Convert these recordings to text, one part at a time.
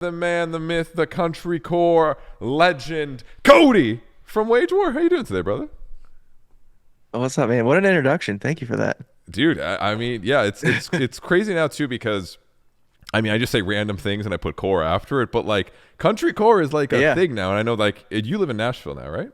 The man, the myth, the country core legend, Cody from Wage War. How you doing today, brother? Oh, what's up, man? What an introduction. Thank you for that. Dude, I mean, yeah, it's crazy now too because I mean, I just say random things and I put core after it, but like country core is like a Yeah. thing now, and I know like you live in Nashville now, right?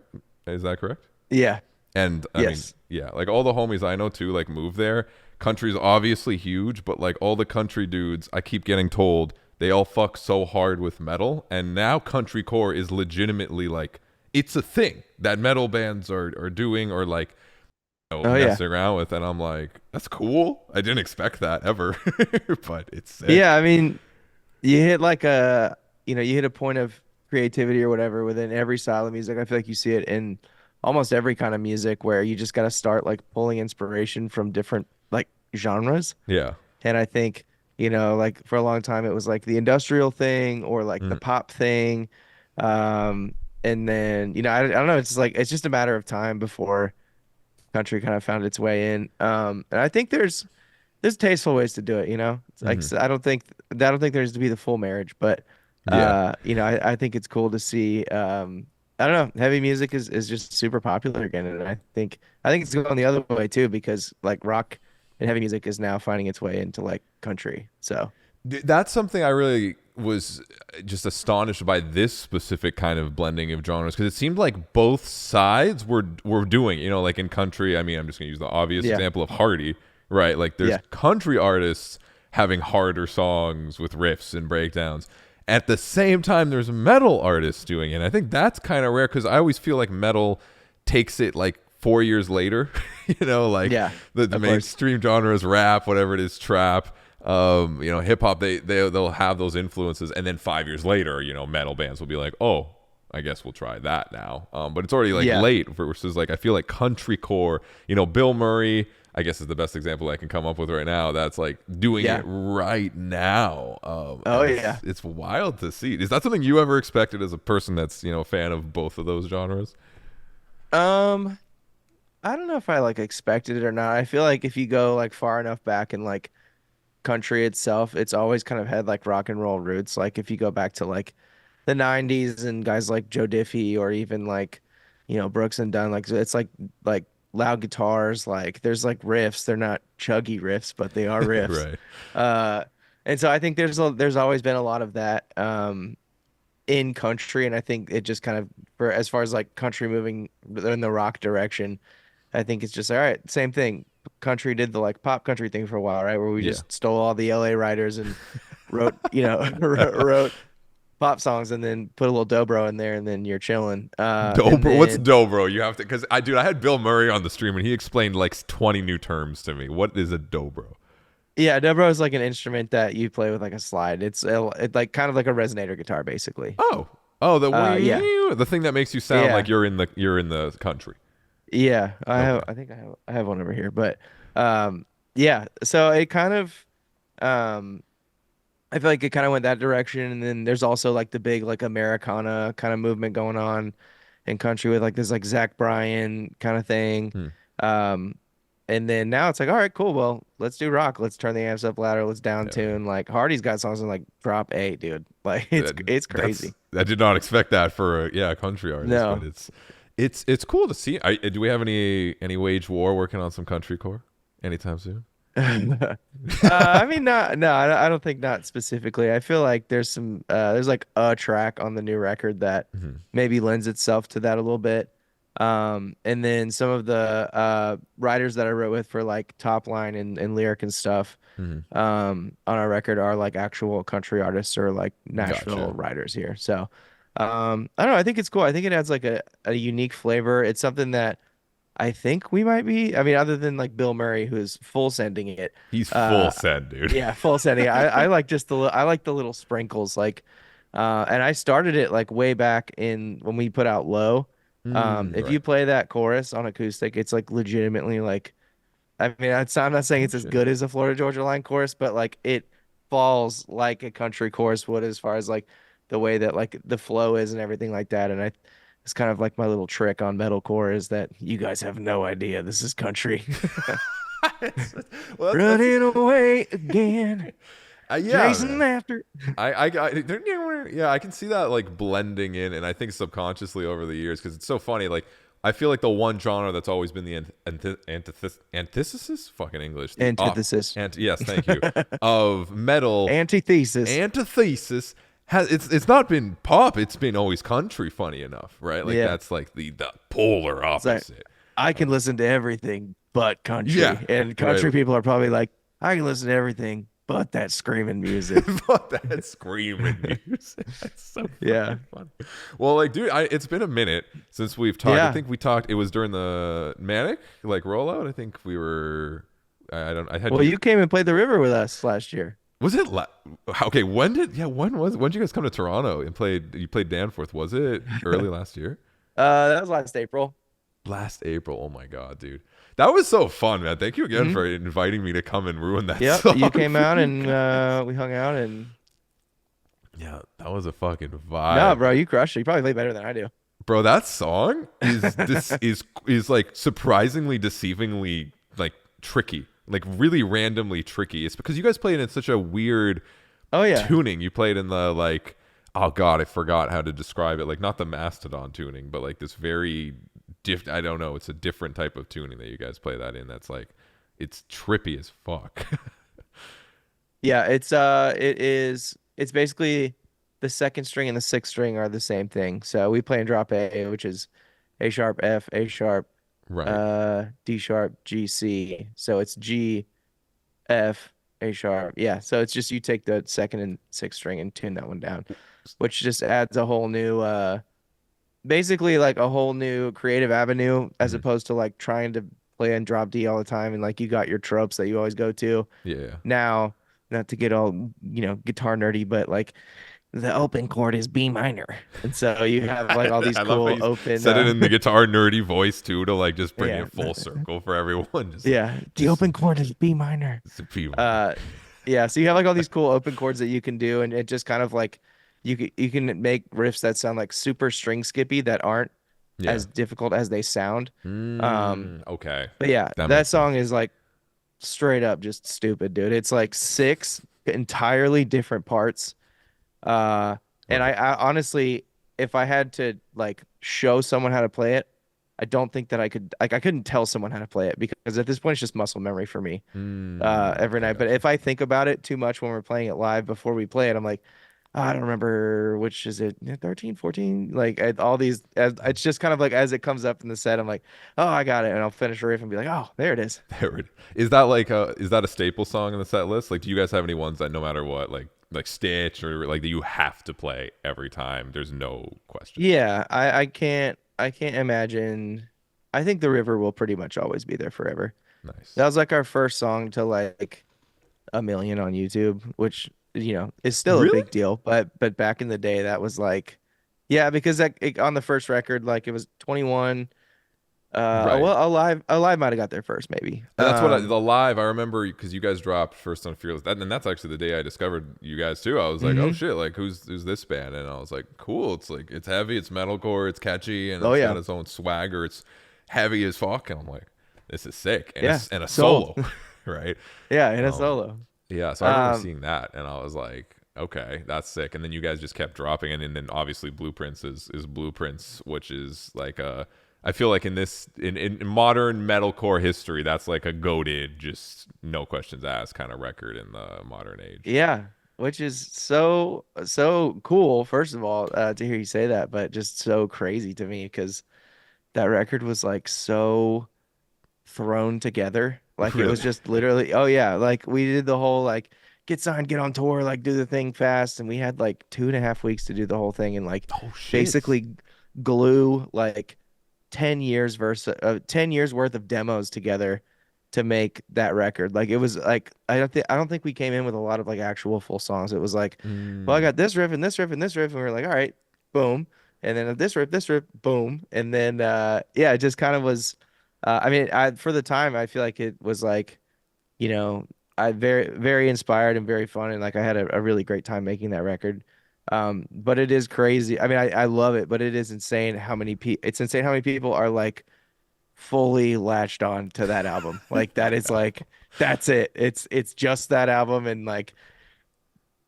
Is that correct? Yeah. And I mean, Yes. yeah, like all the homies I know too, like move there. Country's obviously huge, but like all the country dudes, I keep getting told they all fuck so hard with metal, and now country core is legitimately like it's a thing that metal bands are doing or like Oh, yeah. messing around with, and I'm like, that's cool. I didn't expect that ever, but it's Yeah. sick. I mean, you hit you hit a point of creativity or whatever within every style of music. I feel like you see it in almost every kind of music where you just got to start like pulling inspiration from different like genres. Yeah. And I think, like for a long time it was like the industrial thing or like the Mm, pop thing. Um, and then, I don't know, it's just like it's just a matter of time before country kind of found its way in. And I think there's tasteful ways to do it, It's like mhm. I don't think there's to be the full marriage, but Yeah. I think it's cool to see I don't know, heavy music is just super popular again, and I think it's going the other way too because like rock and heavy music is now finding its way into like country. So, That's something I really was just astonished by this specific kind of blending of genres because it seemed like both sides were doing, like in country. I mean, I'm just gonna use the obvious yeah. example of Hardy, right? Like there's Yeah. country artists having harder songs with riffs and breakdowns. At the same time, there's metal artists doing it. And I think that's kind of rare because I always feel like metal takes it like 4 years later, like Yeah. the Of course. mainstream genres, rap, whatever it is, trap, hip hop, they'll have those influences, and then 5 years later, metal bands will be like, oh, I guess we'll try that now. But it's already like Yeah. late versus like I feel like country core, Bill Murray, I guess is the best example I can come up with right now. That's like doing it Yeah. right now, Oh, and yeah. it's wild to see. Is that something you ever expected as a person that's a fan of both of those genres? Um, I don't know if I like expected it or not. I feel like if you go like far enough back in like country itself, it's always kind of had like rock and roll roots. Like if you go back to like the 90s and guys like Joe Diffie or even like, Brooks and Dunn, like it's like loud guitars, like there's like riffs. They're not chuggy riffs, but they are riffs. Right. Uh, and so I think there's always been a lot of that in country, and I think it just kind of for as far as like country moving in the rock direction, I think it's just all right, same thing. Country did the like pop country thing for a while, right? Where we Yeah. just stole all the LA writers and wrote, wrote pop songs and then put a little dobro in there and then you're chilling. And Dobro. What's then dobro? You have to, because I had Bill Murray on the stream and he explained like 20 new terms to me. What is a dobro? yeah, dobro is like an instrument that you play with like a slide. It's like kind of like a resonator guitar basically. Oh, oh, Yeah. the thing that makes you sound like Yeah. you're in the country. Yeah, Okay. I think I have one over here, but yeah, so it kind of um I feel like it kind of went that direction, and then there's also like the big like Americana kind of movement going on in country with like this like Zach Bryan kind of thing. Hmm. Um and then now it's like, all right, cool, well, let's do rock. Let's turn the amps up louder, let's down Hell yeah. tune. Like Hardy's got songs in like drop A, dude. Like it's That, it's that's crazy. I did not expect that for a country artist, but No. it's cool to see. Do we have any wage war working on some country core anytime soon? I mean, not, no, I don't think not specifically. I feel like there's like a track on the new record that Mhm. maybe lends itself to that a little bit. And then some of the writers that I wrote with for like top line and lyric and stuff, Mhm. on our record are like actual country artists or like Nashville Gotcha. writers here. So, I don't know. I think it's cool. I think it adds like a unique flavor. It's something that I think we might be. I mean, other than like Bill Murray, who's full sending it. He's full Uh, send, dude. yeah, full sending. I like just I like the little sprinkles, like, and I started it like way back in when we put out Low. If Right. you play that chorus on acoustic, it's like legitimately like. I mean, I'm not saying Oh it's as shit. good as a Florida Georgia Line chorus, but like it falls like a country chorus would as far as like the way that like the flow is and everything like that. And it's kind of like my little trick on metalcore is that you guys have no idea this is country. Well, that's Running away again. Yeah, Chasing man. after. Yeah, I can see that like blending in, and I think subconsciously over the years because it's so funny. Like, I feel like the one genre that's always been the antithesis, fucking English, the Antithesis. yes, thank you, of metal, Antithesis. antithesis has it's not been pop, it's been always country. Funny enough, right? Like Yeah. that's like the polar It's like opposite. I can listen to everything but Yeah, country. And right. country people are probably like, I can listen to everything but that screaming music. But that screaming music. That's so Yeah. fucking funny. Well, like, dude, it's been a minute since we've talked. I Yeah. think we talked. It was during the Manic like rollout. I think we were. I don't. I had Well, you. you came and played the river with us last year. Was it? Okay. When did? Yeah. When did you guys come to Toronto and played? You played Danforth. Was it early last year? That was last April. Last April. Oh my god, dude. That was so fun, man. Thank you again Hmm. for inviting me to come and ruin that Yep. song You came for out you and guys. we hung out and Yeah, that was a fucking no, vibe. bro, you crushed it. You probably play better than I do. Bro, that song is this is like surprisingly deceivingly like tricky. Like really randomly tricky. It's because you guys play it in such a weird Oh yeah. tuning. You played in the like oh god, I forgot how to describe it. Like not the Mastodon tuning, but like this very I don't know, it's a different type of tuning that you guys play that in that's like it's trippy as fuck. Yeah, it's basically the second string and the sixth string are the same thing. So we play in drop A, which is A sharp, F, A sharp, Right. D sharp, G, C. So it's G, F, A sharp. Yeah, so it's just you take the second and sixth string and tune that one down, which just adds a whole new basically like a whole new creative avenue as Mhm. opposed to like trying to play in drop D all the time and like you got your tropes that you always go to. Yeah. Now, not to get all, guitar nerdy, but like the open chord is B minor. And so you have like all these I love how cool you open said it in the guitar nerdy voice too to like just bring yeah. it full circle for everyone. Just like Yeah, the just open chord is B minor. it's a P minor. Uh yeah, so you have like all these cool open chords that you can do and it just kind of like you can make riffs that sound like super string skippy that aren't Yeah. as difficult as they sound. Okay. But yeah, That that makes song sense. is like straight up just stupid, dude. It's like six entirely different parts. Uh, and Right. I honestly, if I had to like show someone how to play it, I don't think that I could like I couldn't tell someone how to play it because at this point it's just muscle memory for me. Every I night. But got you. if I think about it too much when we're playing it live before we play it, I'm like, "Oh, I don't remember which is it, 13, 14, like all these it's just kind of like as it comes up in the set, I'm like, oh, I got it. And I'll finish a riff and be like, oh, there it is. There it is. That like is that a staple song in the set list? Like do you guys have any ones that no matter what, like Stitch or like that you have to play every time? There's no question. Yeah, I can't imagine. I think the river will pretty much always be there forever. Nice. That was like our first song to like a million on YouTube, which is still a Really? big deal. But back in the day, that was like, yeah, because on the first record, like it was 21. Right. Well, Alive might have got there first, maybe. And that's what the live I remember because you guys dropped first on Fearless, and that's actually the day I discovered you guys too. I was like, oh Hmm. shit, like who's this band? And I was like, cool. It's like it's heavy, it's metalcore, it's catchy, and Oh it's got yeah, its own swagger. It's heavy as fuck, and I'm like, this is sick, and yeah, a sold. solo, right? Yeah, in a Um, solo. yeah. So I remember Um, seeing that, and I was like, okay, that's sick. And then you guys just kept dropping, and then obviously Blueprints is Blueprints, which is like a I feel like in this in modern metalcore history, that's like a goated, just no questions asked kind of record in the modern age. Yeah, which is so cool, first of all, to hear you say that, but just so crazy to me because that record was like so thrown together. Like it was Really? just literally, oh yeah, like we did the whole like get signed, get on tour, like do the thing fast, and we had like 2.5 weeks to do the whole thing and like Oh shit! basically glue like 10 years worth of demos together to make that record. Like it was like I don't think we came in with a lot of like actual full songs. It was like, well, I Mm, got this riff and this riff and this riff, and we were like, all right, boom. And then this riff, boom. And then yeah, it just kind of was I mean, I for the time I feel like it was like, you know, I very very inspired and very fun and like I had a really great time making that record. But it is crazy. I mean, I love it, but it is insane how many it's insane how many people are like fully latched on to that album. Like that is like that's it. It's just that album and like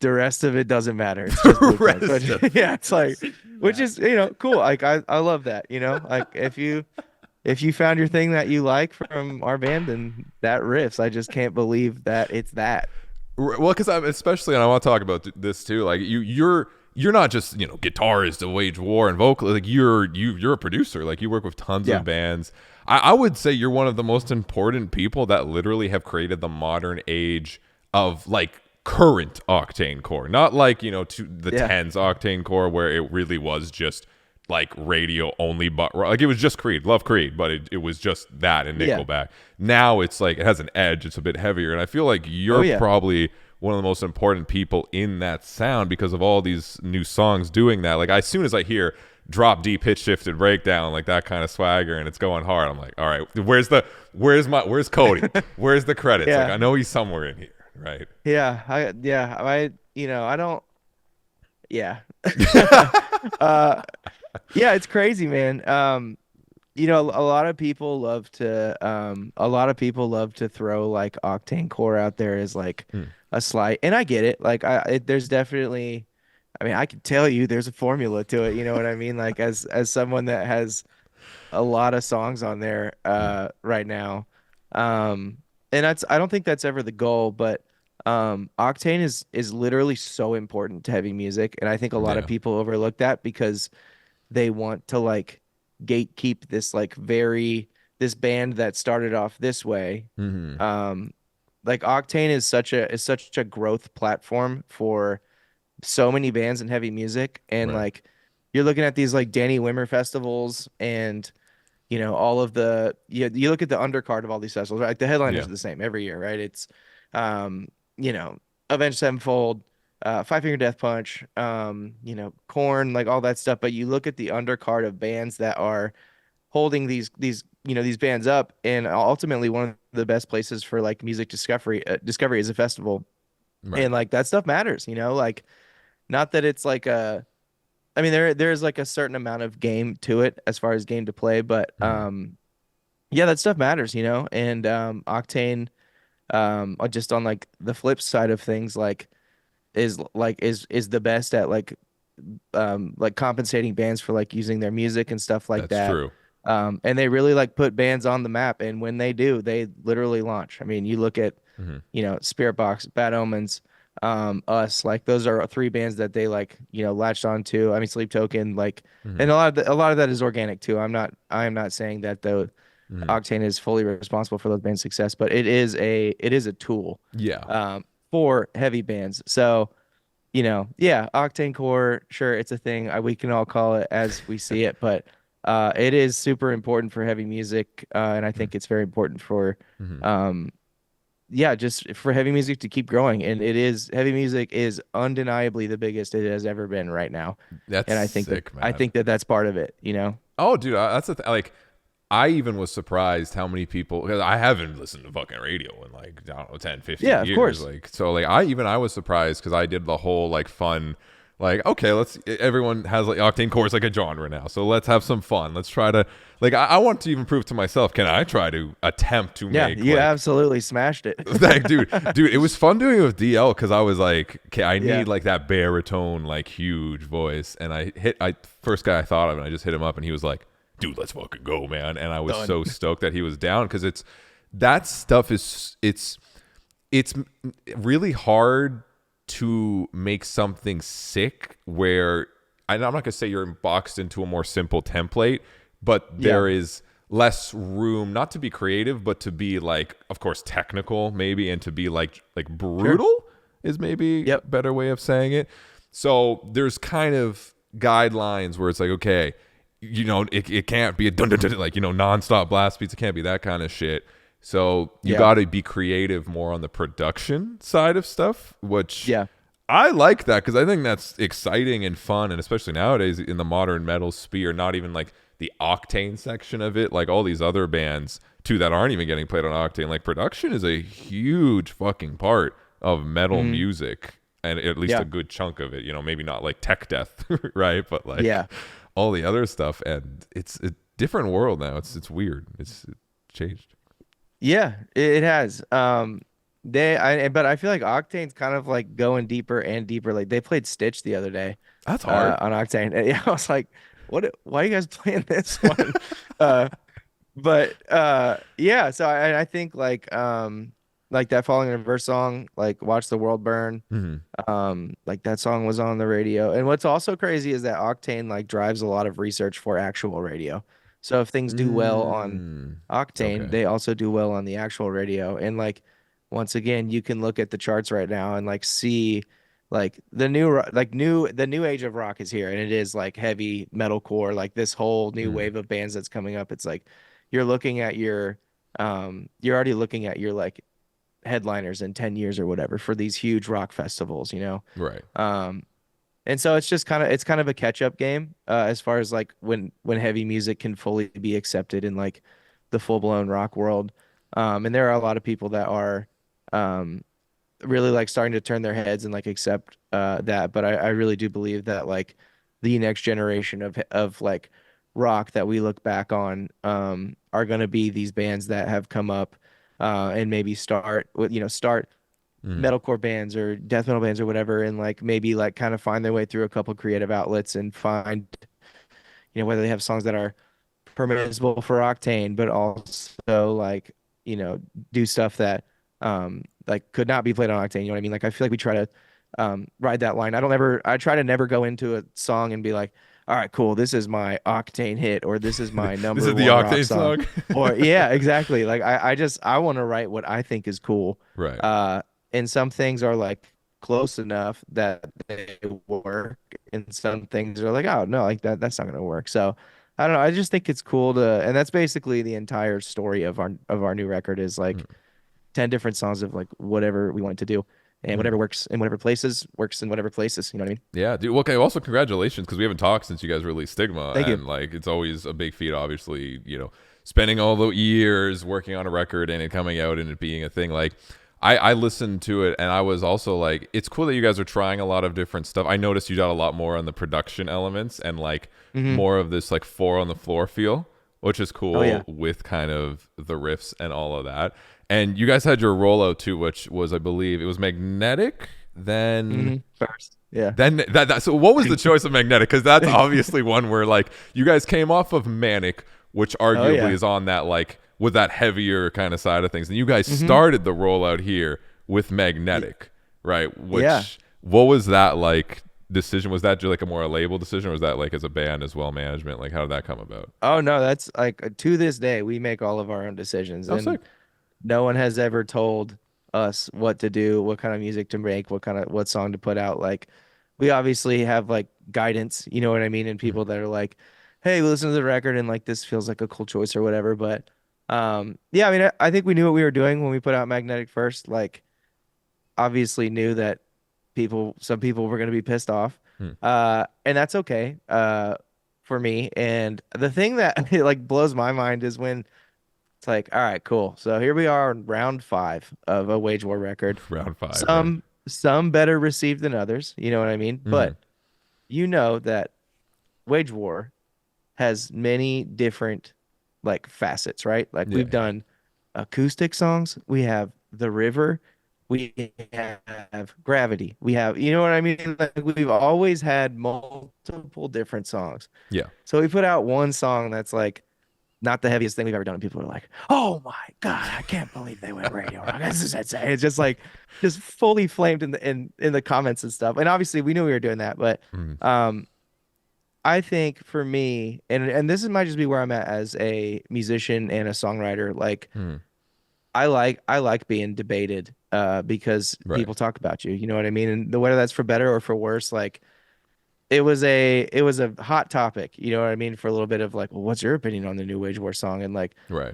the rest of it doesn't matter. It's just The blueprints. But rest of yeah, it's like, which that. is, cool. Like I love that, like if you found your thing that you like from our band, then that riffs. I just can't believe that it's that. Well, because I'm especially, and I want to talk about this too. Like you're not just guitarist to wage war and vocal. Like you're a producer. Like you work with tons Yeah. of bands. I would say you're one of the most important people that literally have created the modern age of like current octane core, not like to the Yeah. tens octane core where it really was just like radio only, but like it was just Creed, love Creed, but it was just that and Yeah. Nickelback. Now it's like it has an edge, it's a bit heavier, and I feel like Oh you're yeah. probably one of the most important people in that sound because of all these new songs doing that. Like as soon as I hear drop D pitch shifted breakdown, like that kind of swagger, and it's going hard, I'm like, all right, where's Cody? Where's the credits? Like Yeah. I know he's somewhere in here, right? I don't. Yeah. uh yeah, it's crazy, man. A lot of people love to throw like octane core out there as like Mm, a slight, and I get it. Like there's definitely, I mean, I can tell you there's a formula to it, you know what I mean? Like as someone that has a lot of songs on there mm. right now. Um and I don't think that's ever the goal, but octane is literally so important to heavy music, and I think a lot of Yeah. people overlook that because they want to like gatekeep this like this band that started off this way. Hmm. Um like Octane is such a growth platform for so many bands in heavy music, and Right. like you're looking at these like Danny Wimmer festivals, and all of you look at the undercard of all these festivals, right? Like the headliners Yeah. are the same every year, right? It's um you know Avenged Sevenfold, Five Finger Death Punch, Corn, like all that stuff. But you look at the undercard of bands that are holding these bands up, and ultimately one of the best places for like music discovery is a festival, Right. and like that stuff matters, like not that it's like I mean there's like a certain amount of game to it as far as game to play, but Hmm. yeah, that stuff matters, and Octane, just on like the flip side of things, is the best at like compensating bands for like using their music and stuff like That's that. true. And they really like put bands on the map, and when they do, they literally launch. I mean, you look at, Hmm. Spirit Box, Bad Omens, us, like those are three bands that they like, latched onto. I mean, Sleep Token, like, Hmm. and a lot of that is organic too. I am not saying that the Hmm. Octane is fully responsible for those bands' success, but it is a tool Yeah. for heavy bands. So, yeah, Octane Core, sure, it's a thing. We can all call it as we see it, but it is super important for heavy music, and I think it's very important for, Hmm. um, yeah, just for heavy music to keep growing. And heavy music is undeniably the biggest it has ever been right now, That's and I think that sick, I man. think that that's part of it. Oh, dude, that's like I even was surprised how many people because I haven't listened to fucking radio in like I don't know 10, 15 Yeah, of years. course. Like so, like I was surprised because I did the whole like fun. Like okay, everyone has like octane core is like a genre now, so let's have some fun. Let's try to like I want to even prove to myself. Can I try to attempt to Yeah, make you like absolutely smashed it. like dude, it was fun doing it with DL because I was like, okay, I Yeah, need like that baritone, like huge voice. And I first guy I thought of, and I just hit him up, and he was like, dude, let's fucking go, man. And I was done. so stoked that he was down because that stuff is it's really hard to make something sick where I'm not gonna say you're boxed into a more simple template, but Yeah, there is less room not to be creative, but to be like, of course, technical maybe, and to be like sure. brutal is maybe a Yep. better way of saying it. So there's kind of guidelines where it's like, okay, it can't be a dun dun dun like nonstop blast beats. It can't be that kind of shit. So you Yeah. got to be creative more on the production side of stuff, which Yeah. I like that because I think that's exciting and fun, and especially nowadays in the modern metal sphere, not even like the Octane section of it, like all these other bands too that aren't even getting played on Octane. Like production is a huge fucking part of metal Hmm. music, and at least a Yeah. good chunk of it. Maybe not like tech death, right? But like Yeah. all the other stuff, and it's a different world now. It's weird. It changed. Yeah, it has. but I feel like Octane's kind of like going deeper and deeper. Like they played Stitch the other day, That's hard. on Octane. And yeah, I was like, what? Why are you guys playing this one? Uh, but yeah. So I think like that Falling in Reverse song, like Watch the World Burn. Hmm. Like that song was on the radio. And what's also crazy is that Octane like drives a lot of research for actual radio. So if things do well on Mm. Octane, Okay. they also do well on the actual radio. And like once again, you can look at the charts right now and like see like the new age of rock is here, and it is like heavy metalcore, like this whole new Mm. wave of bands that's coming up. It's like you're looking at you're already looking at your like headliners in 10 years or whatever for these huge rock festivals, you know? Right. Um, and so it's kind of a catch-up game, as far as like when heavy music can fully be accepted in like the full-blown rock world. And there are a lot of people that are um, really like starting to turn their heads and like accept that. But I really do believe that like the next generation of like rock that we look back on are gonna be these bands that have come up and maybe start with start Mm. metalcore bands or death metal bands or whatever, and like maybe like kind of find their way through a couple creative outlets and find whether they have songs that are permissible for Octane, but also like, do stuff that like could not be played on Octane. You know what I mean? Like I feel like we try to ride that line. I try to never go into a song and be like, all right, cool, this is my Octane hit or this is my This number is the one rock Octane song. song. Or yeah, exactly. Like I want to write what I think is cool. Right. Uh and some things are like close enough that they work, and some things are like, oh no, like that's not gonna work. So I don't know. I just think it's cool to, and that's basically the entire story of our new record is Mm. like 10 different songs of like whatever we want to do, and Mm. whatever works in whatever places works in whatever places. You know what I mean? Yeah, dude. Well, okay. Also, congratulations because we haven't talked since you guys released Stigma, Thank you. and like it's always a big feat. Obviously, spending all the years working on a record and it coming out and it being a thing. Like, I listened to it and I was also like, it's cool that you guys are trying a lot of different stuff. I noticed you got a lot more on the production elements and like Hmm. more of this like four on the floor feel, which is Oh cool yeah. with kind of the riffs and all of that. And you guys had your rollout too, which was, I believe, it was magnetic. First. Yeah. Then that so what was the choice of magnetic? Because that's obviously one where like you guys came off of manic, which Oh arguably yeah. is on that like with that heavier kind of side of things, and you guys Hmm. started the rollout here with magnetic, right? Yeah. Which what was that like decision? Was that just like a more a label decision, or was that like as a band as well management? Like how did that come about? Oh no, that's like to this day we make all of our own decisions, Oh, and sick. no one has ever told us what to do, what kind of music to make, what song to put out. Like we obviously have like guidance, you know what I mean, and Mm. people that are like, "Hey, listen to the record and like this feels like a cool choice or whatever." But yeah, I mean, I think we knew what we were doing when we put out Magnetic first. Like obviously knew that some people were going to be pissed off. Mm. And that's okay. For me. And the thing that like blows my mind is when it's like, all right, cool. So here we are in round 5 of a Wage War record. Round five, right? Some better received than others, you know what I mean? Mm. But you know that Wage War has many different like facets, right? Like Yeah, we've yeah, done acoustic songs, we have The River, we have Gravity, we have, you know what I mean? Like we've always had multiple different songs. yeah. So we put out one song that's like not the heaviest thing we've ever done. And people are like, "Oh my God, I can't believe they went radio rock. This is insane." It's just like just fully flamed in the comments and stuff. And obviously we knew we were doing that, but Mm. um I think for me, and this is might just be where I'm at as a musician and a songwriter, like Mm. I like being debated because Right. people talk about you, you know what I mean? And whether that's for better or for worse, like it was a hot topic, you know what I mean, for a little bit of like, well, what's your opinion on the new Wage War song? And like Right.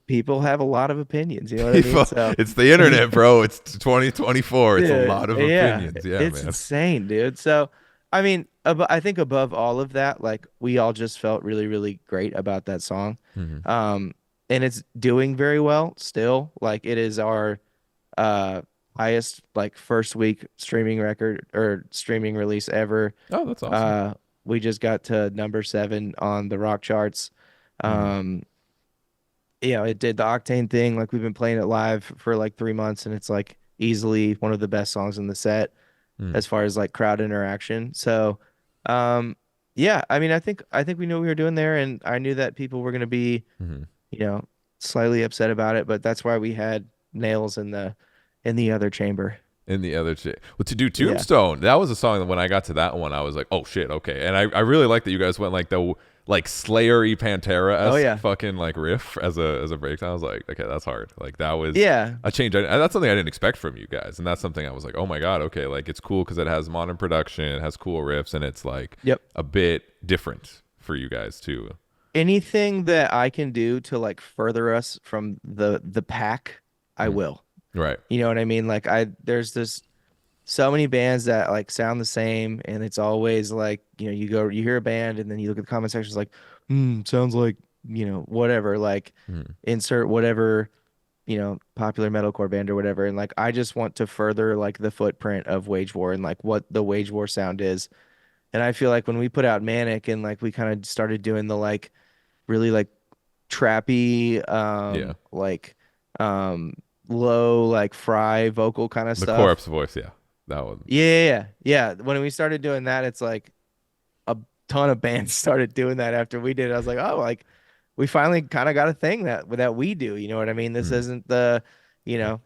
people have a lot of opinions, you know what I mean? People, So it's the internet, bro. It's 2024. It's a yeah, lot of yeah, opinions. Yeah, it's man. insane, dude. So I mean, I think above all of that, like we all just felt really, really great about that song. Hmm. Um, and it's doing very well still. Like it is our uh highest like first week streaming record or streaming release ever. Oh, that's awesome. Uh, we just got to number 7 on the rock charts. Hmm. Um, it did the Octane thing. Like we've been playing it live for like 3 months, and it's like easily one of the best songs in the set Mm, as far as like crowd interaction. So, um, yeah, I mean, I think we knew what we were doing there, and I knew that people were gonna be, mm-hmm. you know, slightly upset about it, but that's why we had nails in the other chamber. In the other shit. Well, to do Yeah. Tombstone, that was a song that when I got to that one, I was like, oh shit, okay. And I really like that you guys went like the like Slayer-y Pantera Oh esque yeah. fucking like riff as a breakdown. I was like, okay, that's hard. Like that was Yeah. a change. That's something I didn't expect from you guys, and that's something I was like, oh my god, okay, like it's cool because it has modern production, it has cool riffs, and it's like Yep. a bit different for you guys too. Anything that I can do to like further us from the pack, I Mm. will. Right. You know what I mean? Like there's this so many bands that like sound the same, and it's always like, you hear a band and then you look at the comment sections like, sounds like, whatever, like Mm. insert whatever, popular metalcore band or whatever. And like I just want to further like the footprint of Wage War and like what the Wage War sound is. And I feel like when we put out Manic and like we kind of started doing the like really like trappy, Yeah. um low like fry vocal kind of The stuff. corpse voice, yeah. That one. Yeah. When we started doing that, it's like a ton of bands started doing that after we did it. I was like, oh, like we finally kind of got a thing that we do. You know what I mean? This Mm. isn't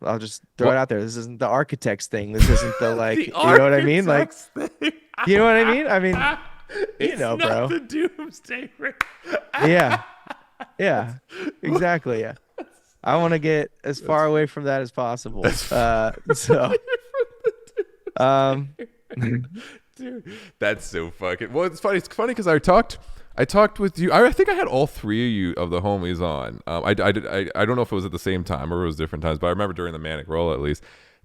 I'll just throw it What out there. This isn't the Architects thing. This isn't the the like, you know what I mean? Like, architects thing? you know what I mean? I mean, It's not bro. the doomsday riff. Yeah. Yeah. Exactly. Yeah. I want to get as far away from that as possible. That's far So, away from the um, doomsday riff. Dude, that's so fucking. Well, it's funny. It's funny because I talked with you. I think I had all three of you of the homies on. I don't know if it was at the same time or it was different times, but I remember during the Manic roll at least.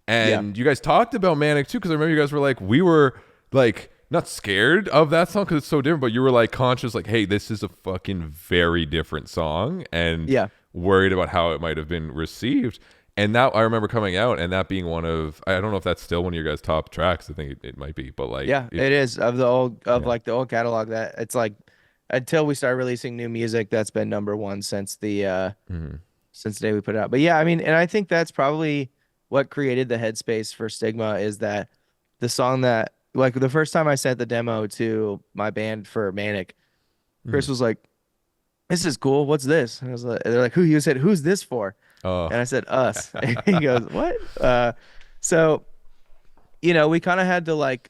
yeah. And you guys talked about Manic too, because I remember you guys were like, we were like not scared of that song because it's so different, but you were like conscious, like, hey, this is a fucking very different song, and Yeah. worried about how it might have been received. And that I remember coming out and that being one of, I don't know if that's still one of your guys' top tracks. I think it might be, but like, Yeah, it is of yeah. like the old catalog that it's like until we start releasing new music, that's been number one Mhm. since the day we put it out. But yeah, I mean, and I think that's probably what created the headspace for Stigma is that the song that like the first time I sent the demo to my band for Manic, Chris Mhm. was like, "This is cool. What's this?" And I was like, they're like, "Who?" He said, "Who's this for?" Oh, And I said, "Us." And he goes, "What?" So we kind of had to like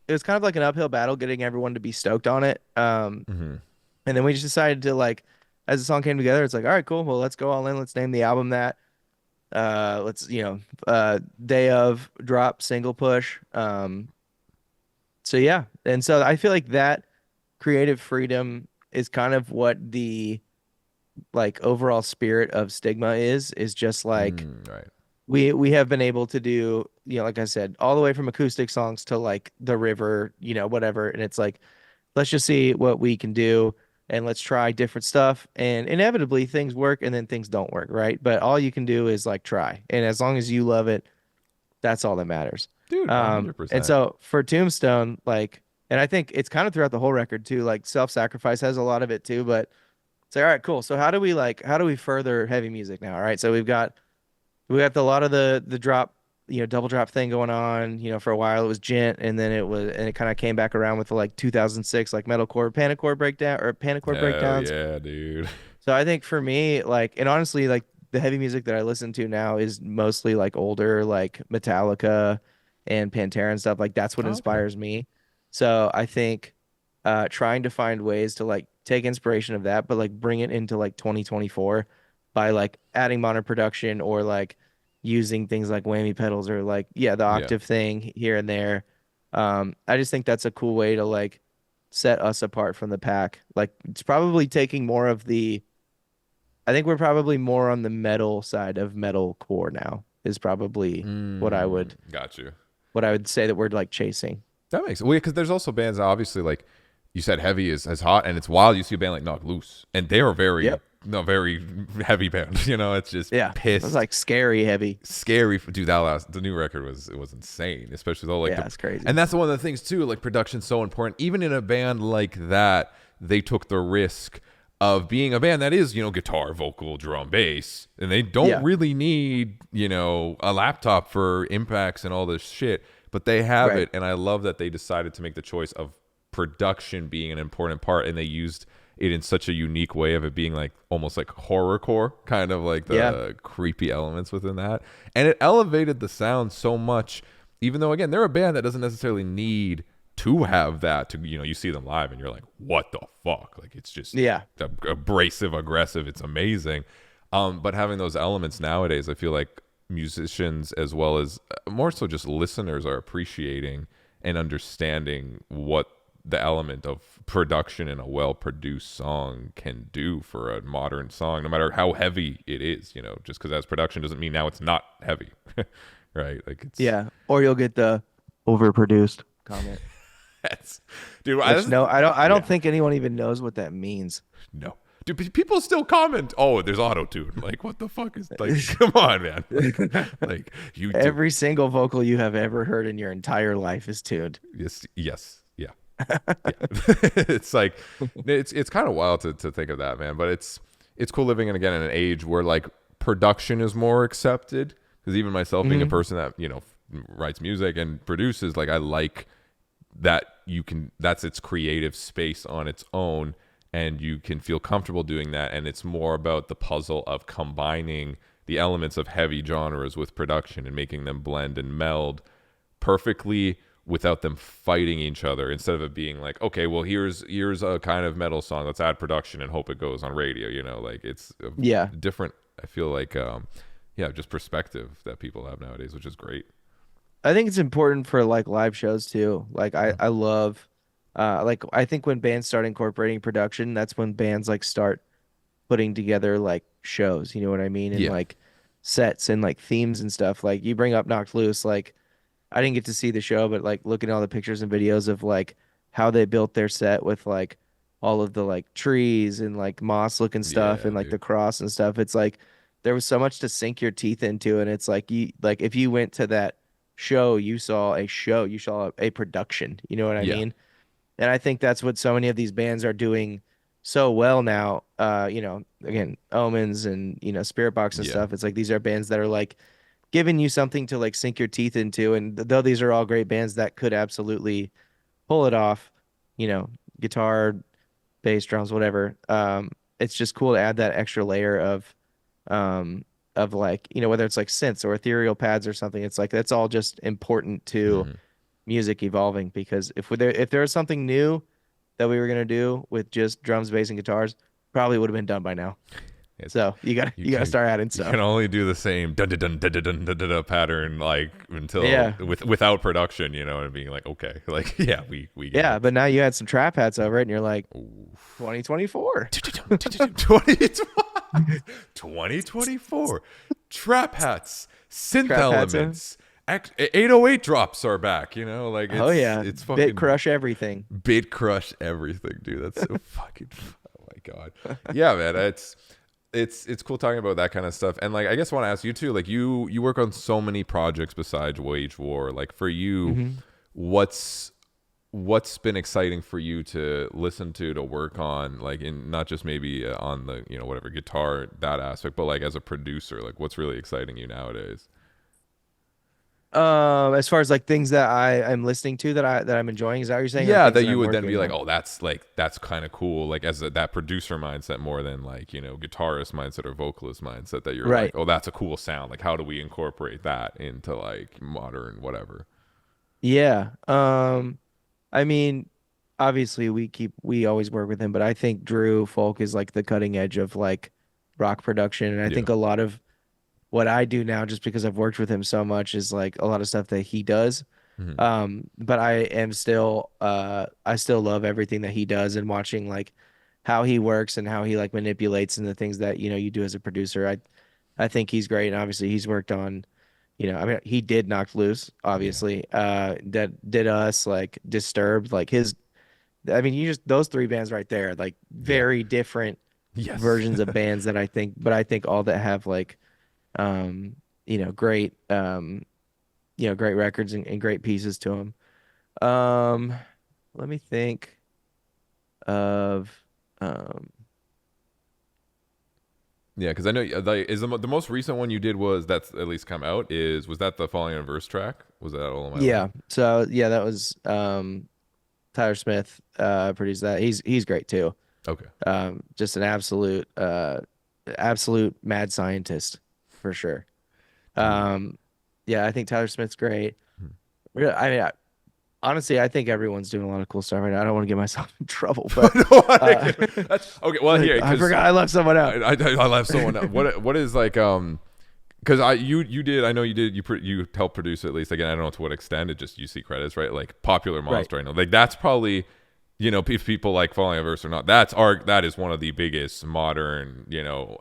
it was kind of like an uphill battle getting everyone to be stoked on it. hmm And then we just decided to like, as the song came together, it's like, all right, cool. Well, let's go all in. Let's name the album that. Let's day of drop single push. So yeah, and so I feel like that creative freedom is kind of what the like overall spirit of Stigma is just like right. we have been able to do, like I said, all the way from acoustic songs to like the river, whatever. And it's like, let's just see what we can do and let's try different stuff. And inevitably things work and then things don't work, right? But all you can do is like try. And as long as you love it, that's all that matters. Dude, And 100%. so for Tombstone, like, and I think it's kind of throughout the whole record too, like self-sacrifice has a lot of it too, but it's like, all right, cool. So how do we further heavy music now? All right. So we got a lot of the drop, double drop thing going on. For a while it was gent, and then it kind of came back around with the like 2006 like metalcore panic breakdown or panic Hell breakdowns. yeah, dude. So I think for me, like, and honestly, like the heavy music that I listen to now is mostly like older, like Metallica and Pantera and stuff. Like that's what Oh, okay. inspires me. So I think trying to find ways to like take inspiration of that, but like bring it into like 2024 by like adding modern production or like using things like whammy pedals or like the Yeah. octave thing here and there. I just think that's a cool way to like set us apart from the pack. Like it's probably taking more of the I think we're probably more on the metal side of metal core now is probably what I would Got you. what I would say that we're like chasing. That makes well, because there's also bands that obviously like you said heavy is hot, and it's wild. You see a band like Knock Loose, and they are very Yep. no very heavy band. It's just Yeah. It was pissed, like scary heavy. scary. Dude, the new record was insane, especially though like Yeah, it's crazy. and that's one of the things too. Like production's so important. Even in a band like that, they took the risk of being a band that is, guitar, vocal, drum, bass, and they don't Yeah, really need, a laptop for impacts and all this shit, but they have right. it. And I love that they decided to make the choice of production being an important part, and they used it in such a unique way of it being like almost like horrorcore, kind of like Yeah, the creepy elements within that. And it elevated the sound so much, even though again, they're a band that doesn't necessarily need to have that to, you see them live and you're like, what the fuck? Like it's just yeah, abrasive, aggressive. It's amazing. But having those elements nowadays, I feel like musicians as well as more so just listeners are appreciating and understanding what the element of production in a well-produced song can do for a modern song, no matter how heavy it is, just because as production doesn't mean now it's not heavy. Right? Like it's yeah. Or you'll get the overproduced comment. that's dude, Which no, I don't yeah. think anyone even knows what that means. No. Dude, people still comment, oh, there's auto tune. Like, what the fuck is like? Come on, man. Like you do. Every single vocal you have ever heard in your entire life is tuned. Yes, yes, yeah, yeah. It's like it's kind of wild to think of that, man. But it's cool living in again in an age where like production is more accepted. Because even myself being a Hmm. person that writes music and produces, like I like that that's its creative space on its own, and you can feel comfortable doing that, and it's more about the puzzle of combining the elements of heavy genres with production and making them blend and meld perfectly without them fighting each other, instead of it being like, okay, well, here's a kind of metal song, let's add production and hope it goes on radio, like it's a Yeah. different, I feel like yeah, just perspective that people have nowadays, which is great. I think it's important for like live shows too. Like I love like I think when bands start incorporating production, that's when bands like start putting together like shows, you know what I mean? And Yeah, like sets and like themes and stuff. Like you bring up Knocked Loose, like I didn't get to see the show, but like looking at all the pictures and videos of like how they built their set with like all of the like trees and like moss looking stuff yeah, and like the dude, cross and stuff. It's like there was so much to sink your teeth into, and it's like you like if you went to that show, you saw a show, you saw a production. You know what I yeah, mean? And I think that's what so many of these bands are doing so well now. Again, Omens and Spirit Box and yeah, stuff. It's like these are bands that are like giving you something to like sink your teeth into. And though these are all great bands that could absolutely pull it off, you know, guitar, bass, drums, whatever. It's just cool to add that extra layer um, of like, whether it's like synths or ethereal pads or something. It's like that's all just important to hmm music evolving because if there was something new that we were gonna do with just drums, bass, and guitars, probably would have been done by now. it's So you gotta you you gotta can start adding you can stuff. only do the same dun dun dun dun dun dun dun dun dun pattern like until Yeah. without production, and being like, okay, like yeah, we get Yeah, it. but now you add some trap hats over it and you're like Ooh. 2024. 2024 trap hats, synth Trap hats are. elements, 808 drops are back, like Oh yeah. it's Bit fucking crush everything. bit crush everything, dude. That's so fucking oh my god. Yeah, man, it's cool talking about that kind of stuff. And like I guess I want to ask you too, like you work on so many projects besides Wage War. Like for you, Hmm. what's what's been exciting for you to listen to work on, like in not just maybe on the whatever guitar, that aspect, but like as a producer, like what's really exciting you nowadays? As far as like things that I'm listening to that I'm enjoying, is that what you're saying, or Yeah, things that that you I'm would then working be like, on? oh, that's kind of cool, like as that producer mindset more than like guitarist mindset or vocalist mindset, that you're like, Right. oh, that's a cool sound, like how do we incorporate that into like modern whatever. Yeah. I mean, obviously we always work with him, but I think Drew Folk is like the cutting edge of like rock production. And I Yeah. think a lot of what I do now, just because I've worked with him so much, is like a lot of stuff that he does. Hmm. But I still love everything that he does and watching like how he works and how he like manipulates and the things that, you do as a producer. I think he's great. And obviously he's worked on, I mean, he did Knocked Loose, Yeah. obviously. That did us like Disturbed, like his I mean, you just those three bands right there, like Yeah. very different Yes. versions of bands that I think all that have like great great records and great pieces to them. Um let me think of um Yeah, because I know like is the most recent one you did was that's at least come out is was that the Falling in Verse track? Was that All of My Life? Yeah. So yeah, that was Tyler Smith produced that. He's great too. Okay. Just an absolute mad scientist for sure. Dude. Um, yeah, I think Tyler Smith's great. Hmm. Really, I mean, honestly, I think everyone's doing a lot of cool stuff right now. I don't want to get myself in trouble, but No, uh, that's okay. Well, like here I because forgot I left someone out. I left someone out. What is like because you did I know you did you helped produce it at least again I don't know to what extent it just you see credits right like Popular Right. Monster I know like that's probably if people like Falling in Verse or not that is one of the biggest modern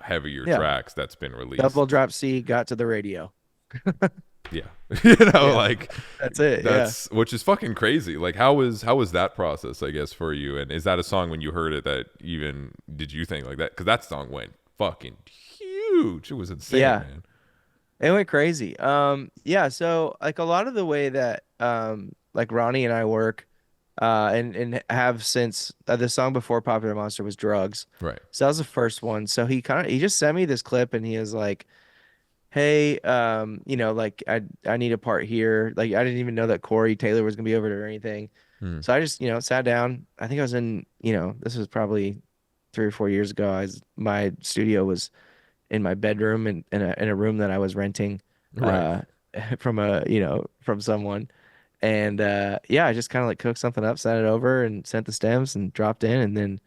heavier Yeah. tracks that's been Double released. drop C got to the radio. Yeah. Yeah. Like That's it. Yeah. that's which is fucking crazy. Like how was that process, I guess, for you? And is that a song when you heard it that even did you think like that? Because that song went fucking huge. It was insane, Yeah. man. It went crazy. Yeah, so like a lot of the way that like Ronnie and I work and have since the song before Popular Monster was Drugs. Right. So that was the first one. So he just sent me this clip and he was like, "Hey, like I need a part here." Like I didn't even know that Corey Taylor was gonna be over there or anything. Hmm. So I just, sat down. I think I was in, this was probably 3 or 4 years ago. My studio was in my bedroom in a room that I was renting Right. uh from someone. And yeah, I just kind of like cooked something up, sent it over and sent the stems and dropped in and then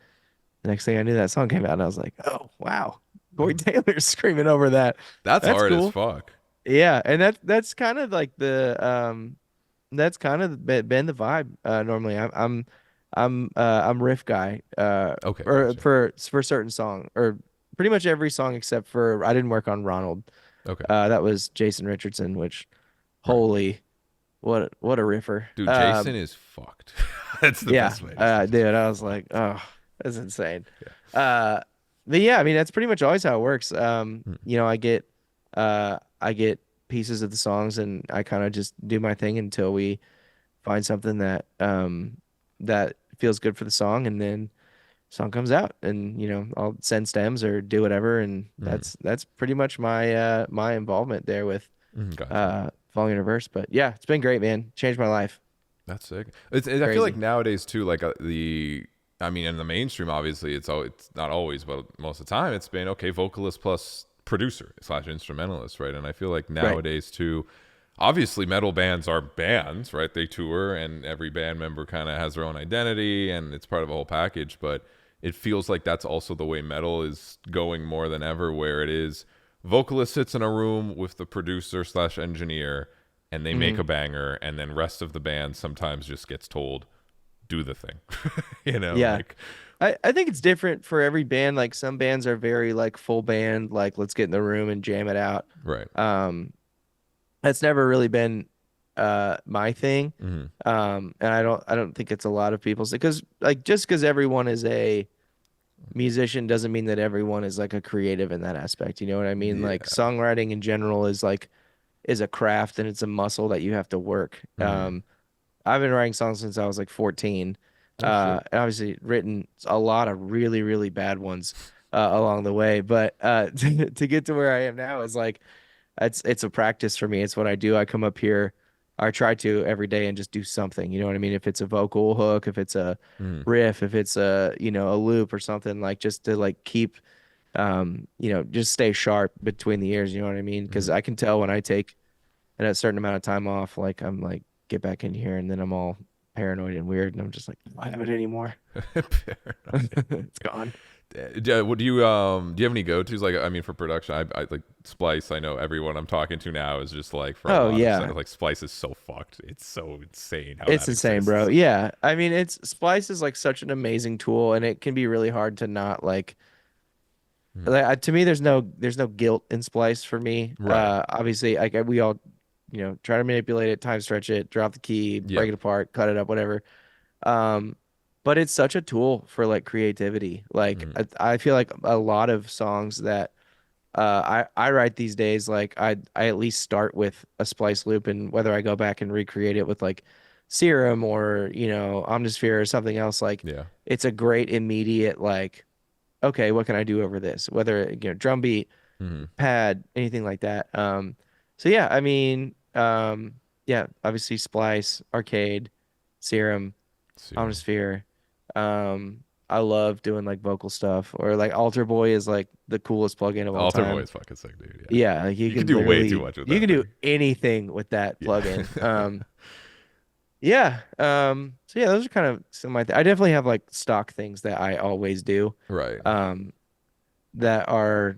the next thing I knew that song came out and I was like, "Oh, wow. Corey Taylor's screaming over that." That's That's hard as cool. fuck. Yeah, and that's kind of like that's kind of been the vibe normally. I'm riff guy Okay, or gotcha. for certain song or pretty much every song except for I didn't work on Ronald. Okay. That was Jason Richardson, which Right. holy what a riffer. Dude, Jason is fucked. That's the Yeah, best way to say it. dude, I was like, oh, that's insane. Yeah. Uh, but yeah, I mean, that's pretty much always how it works. Hmm. I get pieces of the songs and I kind of just do my thing until we find something that feels good for the song, and then song comes out, and I'll send stems or do whatever, and Hmm. that's pretty much my involvement there with Hmm. Gotcha. Falling in Reverse. But yeah, it's been great, man. Changed my life. That's sick. I feel like Crazy. nowadays too, like I mean, in the mainstream, obviously, it's not always, but most of the time, it's been okay, vocalist plus producer slash instrumentalist, right? And I feel like Right. nowadays too, obviously, metal bands are bands, right? They tour, and every band member kind of has their own identity, and it's part of a whole package. But it feels like that's also the way metal is going more than ever, where it is vocalist sits in a room with the producer slash engineer and they make Hmm. a banger and then rest of the band sometimes just gets told do the thing. Yeah. Like I think it's different for every band. Like some bands are very like full band, like let's get in the room and jam it out. right. Um, that's never really been my thing. Hmm. And I don't think it's a lot of people's because like just because everyone is a musician doesn't mean that everyone is like a creative in that aspect. You know what I mean? Like Yeah. songwriting in general is a craft and it's a muscle that you have to work. Hmm. I've been writing songs since I was like 14. Oh shit. And obviously written a lot of really, really bad ones along the way. But to get to where I am now is like it's a practice for me. It's what I do. I come up here, I try to every day and just do something. You know what I mean? If it's a vocal hook, if it's a Hmm. riff, if it's a loop or something like just to like keep just stay sharp between the ears, you know what I mean? Because Hmm. I can tell when I take a certain amount of time off, like I'm like get back in here and then I'm all paranoid and weird and I'm just like, I don't have it anymore. Fair enough. It's gone. What do you have any go-tos like I mean for production I like Splice I know everyone I'm talking to now is just like for a Oh lot of yeah. stuff like Splice is so fucked it's so insane how It's that insane, bro. exists. Yeah. I mean, it's Splice is like such an amazing tool and it can be really hard to not Hmm. like to me there's no guilt in Splice for me. Right. Obviously like we all try to manipulate it, time stretch it, drop the key, Yep. break it apart, cut it up, whatever. Um but it's such a tool for like creativity. Like Hmm. I feel like a lot of songs that I write these days, like I at least start with a splice loop, and whether I go back and recreate it with like Serum or Omnisphere or something else, like Yeah. it's a great immediate like okay, what can I do over this? Whether, drum beat, Hmm. pad, anything like that. So yeah, I mean, yeah, obviously Splice, Arcade, Serum, Serum. Omnisphere. I love doing like vocal stuff, or like Alter Boy is like the coolest plugin of all Altar Boy time. is fucking sick, dude. Yeah. Yeah, like You can do way too much with you that can do thing. anything with that Yeah. plugin. Yeah. So yeah, those are kind of some of my I definitely have like stock things that I always do. Right. Um, that are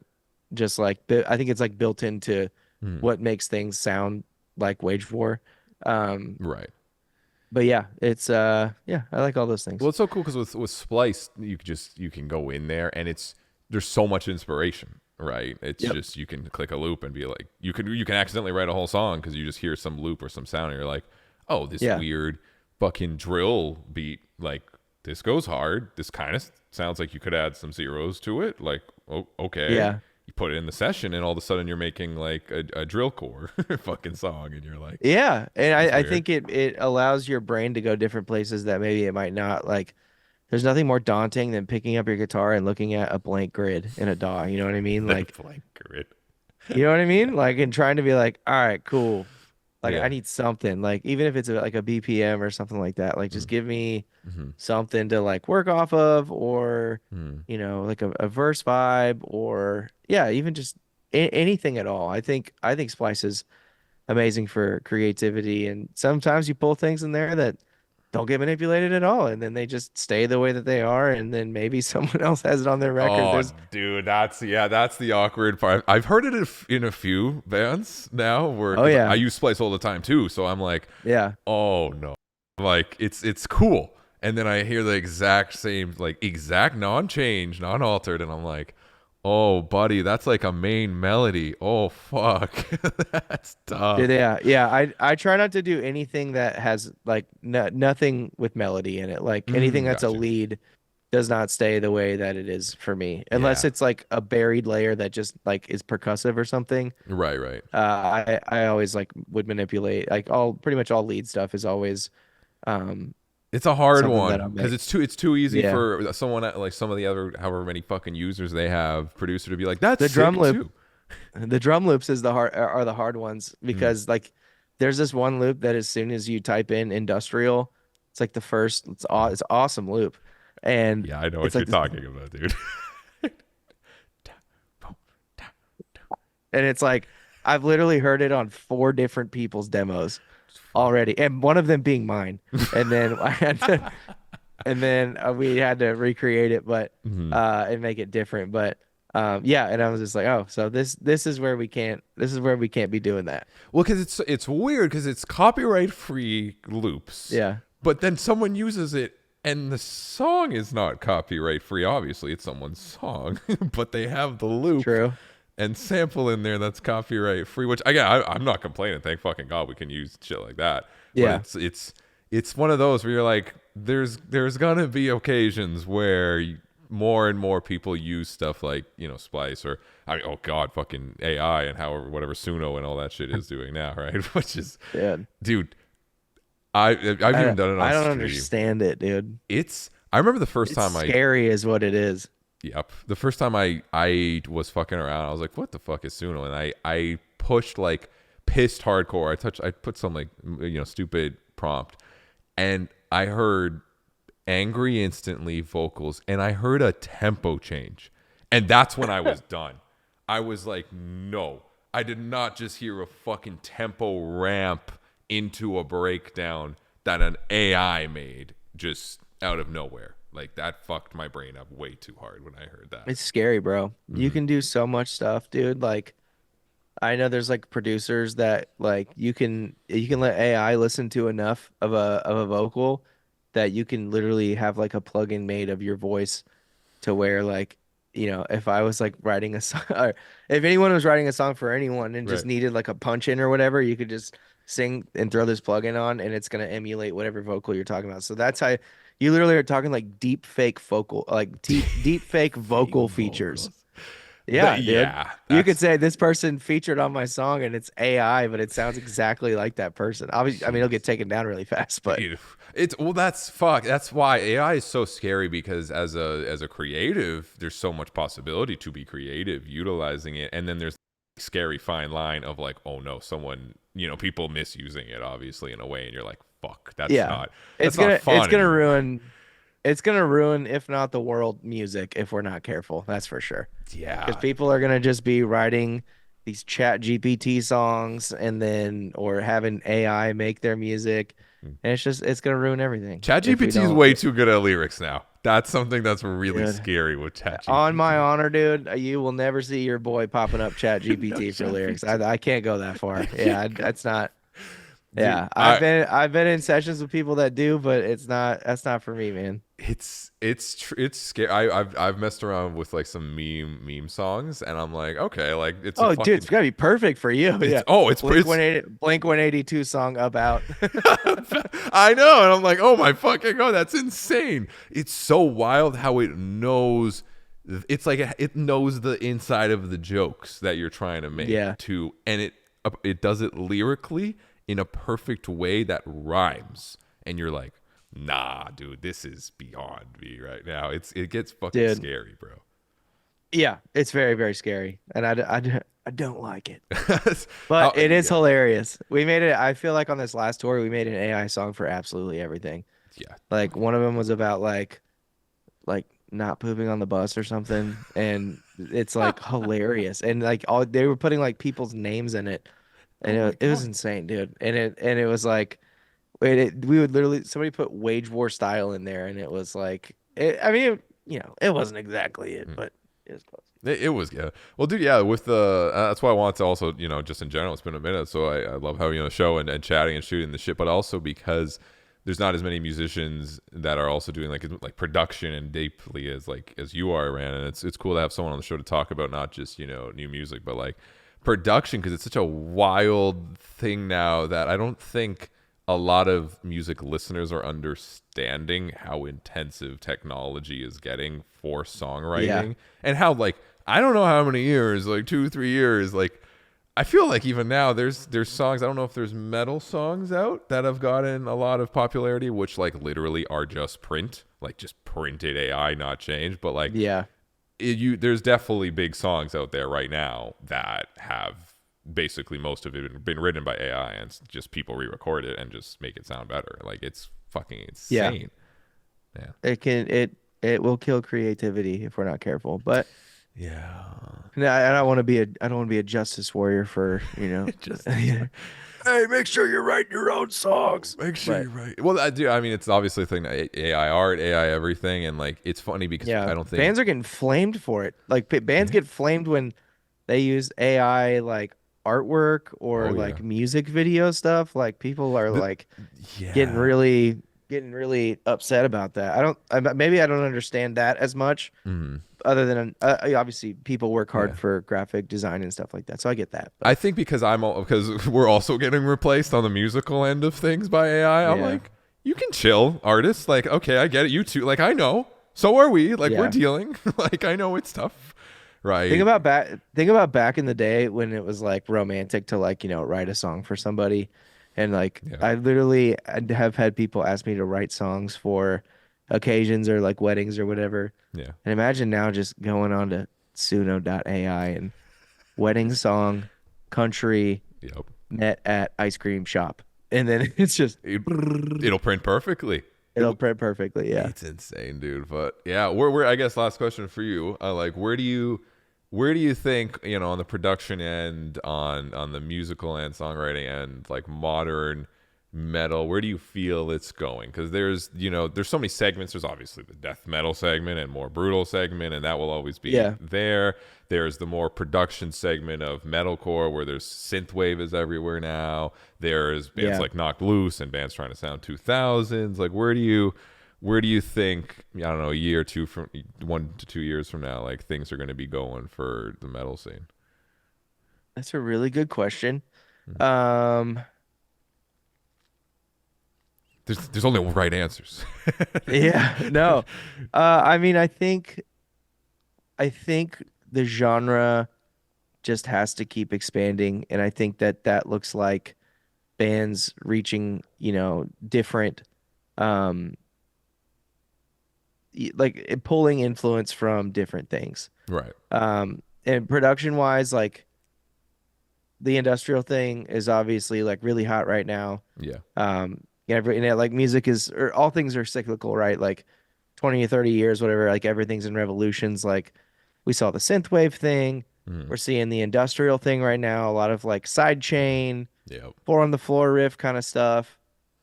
just like I think it's like built into Hmm. what makes things sound like Wage War. Um, Right. but yeah, it's yeah, I like all those Well, things. it's so cool because with Splice, you can go in there and there's so much inspiration, right? It's Yep. just you can click a loop and be like you can accidentally write a whole song because you just hear some loop or some sound and you're like, oh, this Yeah. weird fucking drill beat, like this goes hard. This kind of sounds like you could add some zeros to it. Like, oh, okay. Yeah. You put it in the session and all of a sudden you're making like a drill core fucking song and you're like, Yeah. And that's I weird. think it allows your brain to go different places that maybe it might not. Like there's nothing more daunting than picking up your guitar and looking at a blank grid in a DAW. You know what I mean? The Like, blank grid. you know what I mean? Like, and trying to be like, all right, cool. Like, I Yeah. need something. Like, even if it's like a BPM or something like that, like, just give me Mm-hmm. something to like work off of, or, Mm-hmm. like a verse vibe, or yeah, even just anything at all. I think Splice is amazing for creativity. And sometimes you pull things in there that don't get manipulated at all. And then they just stay the way that they are. And then maybe someone else has it on their record. Oh, There's, dude, that's the awkward part. I've heard it in a few bands now, where oh, because I yeah. use Splice all the time too, so I'm like, Yeah. oh no, like it's cool, and then I hear the exact same, like exact non-change, non-altered, and I'm like, oh, buddy, that's like a main melody. Oh fuck, that's tough. Yeah, yeah. I try not to do anything that has like nothing with melody in it. Like anything that's a Gotcha. lead does not stay the way that it is for me, unless Yeah. it's like a buried layer that just like is percussive or something. Right. Right. I always like would manipulate like all pretty much all lead stuff is always um It's a hard something that one I'll because make. it's too easy Yeah. for someone like some of the other however many fucking users they have producer to be like that's The drum sick loop, too. the drum loops is the hard are the hard ones Mm. because like there's this one loop that as soon as you type in industrial, it's like the first it's awesome loop. And Yeah, I know it's what you're like this, talking about, dude. and it's like I've literally heard it on four different people's demos already, and one of them being mine. And then I had to, and then we had to recreate it, but Mhm. and make it different. But yeah, and I was just like, oh, so this is where we can't be doing that. Well, because it's weird because it's copyright free loops, Yeah, but then someone uses it and the song is not copyright free. Obviously, it's someone's song, but they have the loop true. and sample in there that's copyright free. Which again, I'm not complaining. Thank fucking God we can use shit like that. But Yeah, it's one of those where you're like, there's gonna be occasions where more and more people use stuff like Splice or I mean, oh God, fucking AI and however whatever Suno and all that shit is doing now, right? Which is, dude. dude, I've even done it on I don't stream. understand it, dude. I remember the first It's time scary, is what it is. yep, the first time I was fucking around, I was like, what the fuck is Suno? And I pushed like pissed hardcore. I put some like stupid prompt, and I heard angry instantly vocals, and I heard a tempo change, and that's when I was done. I was like, no, I did not just hear a fucking tempo ramp into a breakdown that an AI made just out of nowhere. Like that fucked my brain up way too hard when I heard that. It's scary, bro. You Hmm. can do so much stuff, dude. Like I know there's like producers that like you can let AI listen to enough of a vocal that you can literally have like a plugin made of your voice to where like if I was like writing a song or if anyone was writing a song for anyone and just Right. needed like a punch in or whatever, you could just sing and throw this plugin on and it's gonna emulate whatever vocal you're talking about. So that's how you literally are talking like deep fake vocal like deep fake Fake vocal features. vocals. Yeah, dude. Yeah, You could that's say this person featured on my song and it's AI, but it sounds exactly like that person. Obviously, I mean, it'll jeez. get taken down really fast, but It's well, that's fuck. That's why AI is so scary because as a creative, there's so much possibility to be creative utilizing it, and then there's scary fine line of like, oh no, someone, people misusing it obviously in a way, and you're like, fuck, that's yeah, not it's that's not gonna it's fun gonna anymore. ruin it's gonna ruin, if not the world, music if we're not careful. That's for sure. Because Yeah. people are gonna just be writing these chat GPT songs and then or having AI make their music, and it's gonna ruin everything if we ChatGPT is don't. way too good at lyrics now. That's something that's really Dude, scary with on my ChatGPT. honor, dude, you will never see your boy popping up chat No GPT for lyrics. ChatGPT. I can't go that far. You Yeah, got- that's not. Dude, Yeah, I've been in sessions with people that do, but that's not for me, man. it's scary. I've messed around with like some meme songs, and I'm like, okay, like it's a Oh, dude, it's fucking gotta be perfect for you. it's Yeah, oh it's Blink it's 180, Blink 182 song about. I know, and I'm like, oh my fucking god, that's insane. It's so wild how it knows. It's like it knows the inside of the jokes that you're trying to make Yeah, too, and it does it lyrically in a perfect way that rhymes, and you're like, nah, dude, this is beyond me right now. It gets fucking dude. scary, bro. Yeah, it's very, very scary, and I don't like it, How, but it is yeah, hilarious. We made it. I feel like on this last tour, we made an AI song for absolutely everything. yeah. Like one of them was about like not pooping on the bus or something, and it's like hilarious, and like all they were putting like people's names in it, and Oh my it was god. insane, dude. And it was like we would literally somebody put wage war style in there, and it was like I mean it wasn't exactly it, but it was close. It was, yeah. Well, dude, yeah. With the that's why I wanted to also, just in general, it's been a minute, so I love having you on the show and chatting and shooting the shit, but also because there's not as many musicians that are also doing like production and deeply as you are, Ran, and it's cool to have someone on the show to talk about not just new music, but like production because it's such a wild thing now that I don't think a lot of music listeners are understanding how intensive technology is getting for Yeah, songwriting and how like I don't know how many years, like 2 3 years, like I feel like even now there's songs, I don't know if there's metal songs out that have gotten a lot of popularity which like literally are just print, like just printed AI, not changed, but like yeah, there's definitely big songs out there right now that have basically most of it been written by AI and it's just people re-record it and just make it sound better. Like it's fucking yeah. insane. Yeah. It will kill creativity if we're not careful. But Yeah. no, I don't want to be I don't want to be a justice warrior for Just this Hey, one. make sure you're writing your own songs. Make sure But you're right. Well, I do. I mean, it's obviously a thing that AI art, AI everything, and like it's funny because yeah, I don't think. bands are getting flamed for it. Like bands Yeah. get flamed when they use AI like artwork or Oh yeah. like music video stuff. Like people are The, like getting yeah. really getting really upset about that. Maybe I don't understand that as much Mm, other than obviously people work hard yeah. for graphic design and stuff like that. So I get that. I But think because we're also getting replaced on the musical end of things by AI. I'm yeah. like, you can chill, artists. Like, okay, I get it. You too. Like, I know. So are we. Like, we're Yeah. dealing. Like, I know it's tough, right? Think about back in the day when it was like romantic to like, write a song for somebody. And like Yeah. I literally have had people ask me to write songs for occasions or like weddings or whatever. Yeah. And imagine now just going on to suno.ai and wedding song, country, Yep. met at ice cream shop. And then it's just It, it'll print perfectly. it'll print perfectly. Yeah. It's insane, dude. But yeah, we're I guess last question for you. Like, where do you think on the production end, on the musical and songwriting end, like modern metal, where do you feel it's going? Because there's so many segments. There's obviously the death metal segment and more brutal segment, and that will always be Yeah. there. There's the more production segment of metalcore where there's synthwave is everywhere now. There's bands Yeah. like Knocked Loose and bands trying to sound 2000s. Like where do you think, I don't know, a year or two from 1 to 2 years from now, like things are going to be going for the metal scene? That's a really good question. Mhm. Um, There's only right answers. yeah, no. I mean, I think the genre just has to keep expanding, and I think that that looks like bands reaching, different, um, pulling influence from different things. Right. And production wise, like the industrial thing is obviously like really hot right now. Yeah. Like music is, or all things are cyclical, right? Like 20 or 30 years, whatever, like everything's in revolutions. Like we saw the synthwave thing. Mm. We're seeing the industrial thing right now, a lot of like side chain, Yep. four on the floor riff kind of stuff.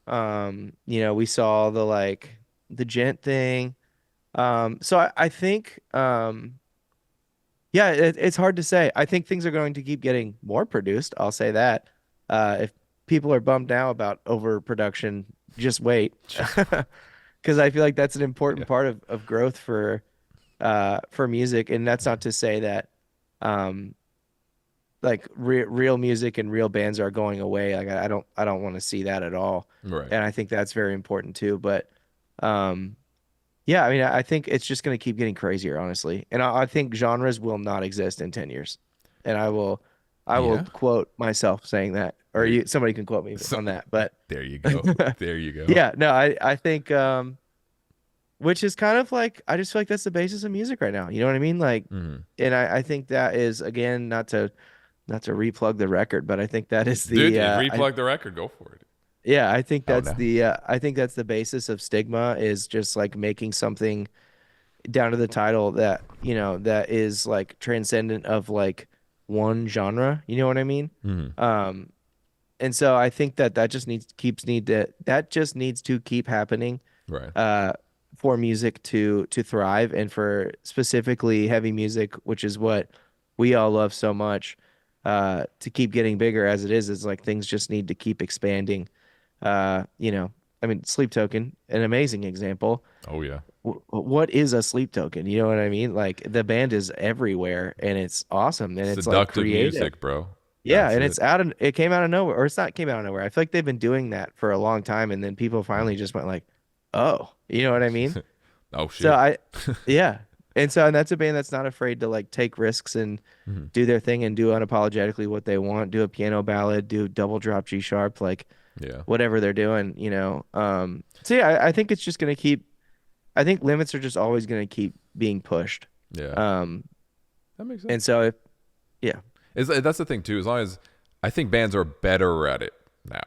We saw the gent thing. So I think yeah, it's hard to say. I think things are going to keep getting more produced. I'll say that. If people are bummed now about overproduction, just wait. Just Because I feel like that's an yeah. important part of growth for music. And that's not to say that um like real music and real bands are going away. Like I don't want to see that at all. Right. And I think that's very important too. But um yeah, I mean, I think it's just going to keep getting crazier, honestly. And I think genres will not exist in 10 years. And I will Yeah. quote myself saying that, or There you, somebody can quote me so, on that. But there you go. There you go. yeah, no, I think, which is kind of like, I just feel like that's the basis of music right now. You know what I mean? Like, Mm. and I think that is, again, not to replug the record, but I think that is Dude, replug the record. Go for it. yeah, Oh no. I think that's the basis of Stigma, is just like making something down to the title that, that is like transcendent of like one genre. You know what I mean? Mm. Um, and so I think that that just needs to keep happening, Right. uh, for music to thrive, and for specifically heavy music, which is what we all love so much, to keep getting bigger as it is like things just need to keep expanding. Uh, you know, I mean, Sleep Token, an amazing example. Oh yeah. What is a Sleep Token? You know what I mean? Like the band is everywhere and it's awesome and it's like Seductive creative. music, bro. Yeah, That's and it. it came out of nowhere, or it's not came out of nowhere. I feel like they've been doing that for a long time, and then people finally just went like, "Oh," you know what I mean? Oh So shit. yeah, and that's a band that's not afraid to like take risks and Mhm. do their thing and do unapologetically what they want, do a piano ballad, do double drop G sharp, like Yeah. whatever they're doing. So yeah, I think it's just gonna keep. I think limits are just always gonna keep being pushed. Yeah. Um, That makes and sense. so if yeah, That's the thing too. As long as I think bands are better at it now.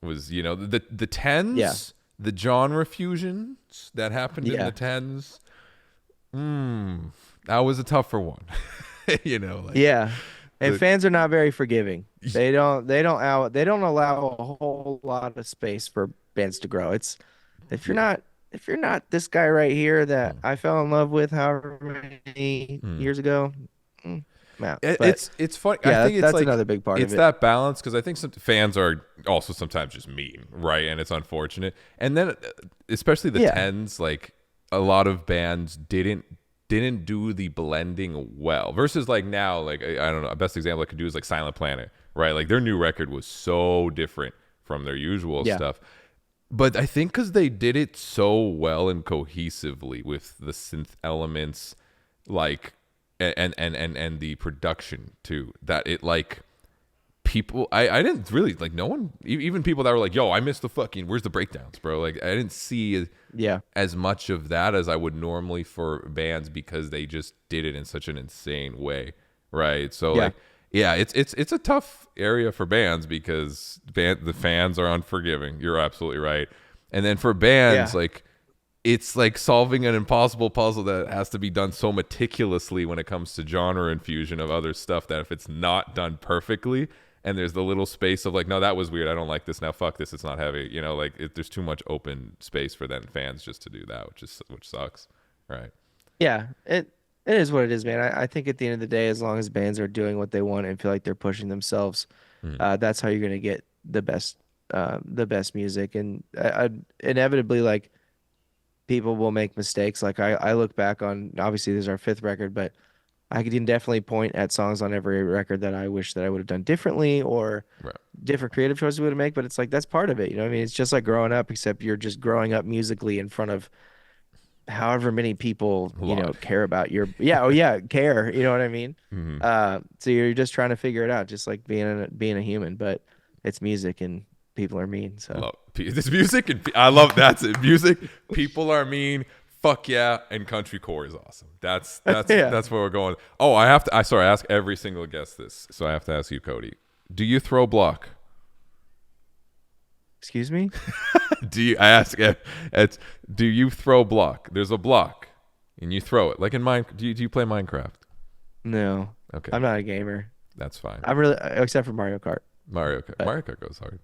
Was the yeah, tens, the genre fusions that happened in the yeah. tens. That was a tougher one. Like Yeah. And the fans are not very forgiving. They don't allow a whole lot of space for bands to grow. It's if you're yeah. not if you're not this guy right here that Mm. I fell in love with however many Mm. years ago, I'm out. It- But it's funny. I yeah, think it's that's like another big part of it's it. that balance because I think some fans are also sometimes just mean, right? And it's unfortunate. And then especially the Yeah. tens, like a lot of bands didn't do the blending well. Versus like now, like I don't know, a best example I could do is like Silent Planet, right? Like their new record was so different from their usual Yeah. stuff. But I think because they did it so well and cohesively with the synth elements, like and the production too, that it like people I didn't really like no one even people that were like, yo, I missed the fucking where's the breakdowns, bro? Like I didn't see Yeah. as much of that as I would normally for bands because they just did it in such an insane way, right? So Yeah. like, yeah, it's a tough area for bands because the fans are unforgiving. You're absolutely right. And then for bands, Yeah. like it's like solving an impossible puzzle that has to be done so meticulously when it comes to genre infusion of other stuff that if it's not done perfectly and there's the little space of like, no, that was weird, I don't like this, now fuck this, it's not heavy, like there's too much open space for then fans just to do that, which sucks, right? Yeah. It is what it is, man. I think at the end of the day, as long as bands are doing what they want and feel like they're pushing themselves, Mm. that's how you're gonna get the best music. And inevitably, like people will make mistakes. Like I look back on, obviously this is our fifth record, but I can definitely point at songs on every record that I wish that I would have done differently, or Right. different creative choices we would have made. But it's like that's part of it. You know what I mean? It's just like growing up, except you're just growing up musically in front of however many people, A lot. care about your, yeah, oh yeah, care, you know what I mean? Hmm. So you're just trying to figure it out, just like being a human, but it's music and people are mean, so. Love this music, and I love that's it. Music, people are mean. Fuck yeah, and country core is awesome. That's Yeah. that's where we're going. Oh, I have to. I ask every single guest this, so I have to ask you, Cody. Do you throw block? Excuse me? Do you? I ask. It's do you throw block? There's a block, and you throw it like in mine. Do you play Minecraft? No, Okay, I'm not a gamer. that's fine. I'm really, except for Mario Kart. Mario Kart goes hard.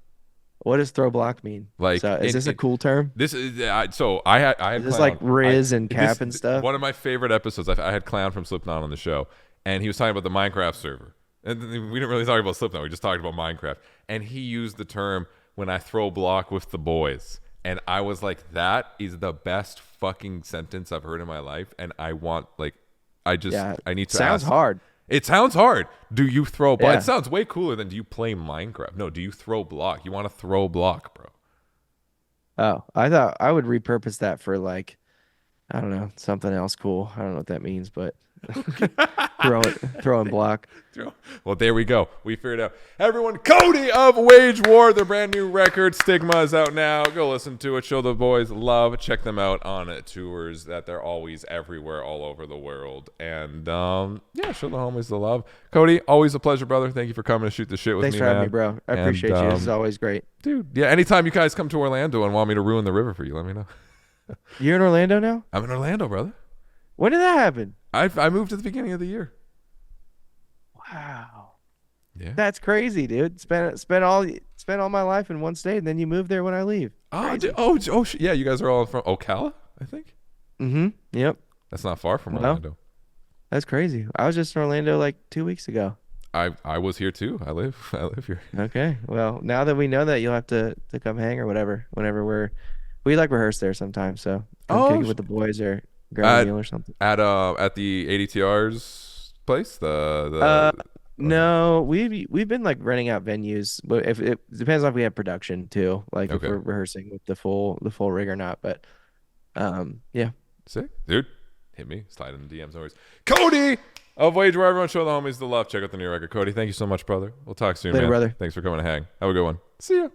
What does throw block mean? Like So is this a cool term? this is so I had Is this like Clown. Riz and This Cap and stuff? one of my favorite episodes. I had Clown from Slipknot on the show, and he was talking about the Minecraft server. And we didn't really talk about Slipknot. We just talked about Minecraft, and he used the term "when I throw block with the boys," and I was like, "That is the best fucking sentence I've heard in my life." And I want Yeah. I need to Sounds ask. hard. It sounds hard. Do you throw block? Yeah. It sounds way cooler than do you play Minecraft? No, do you throw block? You want to throw block, bro? Oh, I thought I would repurpose that for like, I don't know, something else cool. I don't know what that means, but throw and block. Well, there we go. We figured out. Everyone, Cody of Wage War, their brand new record, Stigma, is out now. Go listen to it. Show the boys love. Check them out on tours that they're always everywhere, all over the world. And yeah, show the homies the love. Cody, always a pleasure, brother. Thank you for coming to shoot the shit with Thanks me, for having man. me, bro. I And, appreciate you. This is always great. dude. Yeah, anytime you guys come to Orlando and want me to ruin the river for you, let me know. You're in Orlando now? I'm in Orlando, brother. When did that happen? I moved at the beginning of the year. Wow. Yeah. That's crazy, dude. Spent all my life in one state and then you moved there when I leave. Oh, Crazy. yeah. You guys are all from Ocala, I think. Mm-hmm. Yep. That's not far from Well, Orlando. that's crazy. I was just in Orlando like 2 weeks ago. I was here too. I live here. Okay. Well, now that we know that, you'll have to come hang or whatever. Whenever we like rehearse there sometimes. So come kick it with the boys or grab a meal or something. At the ADTR's place. No, we've been like renting out venues, but if it depends on if we have production too, like if Okay. we're rehearsing with the full rig or not. But yeah. Sick, dude. Hit me. Slide in the DMs always. Cody of Wage Where. Everyone show the homies the love. Check out the new record. Cody, thank you so much, brother. We'll talk soon, Later, man. brother. Thanks for coming to hang. Have a good one. See ya.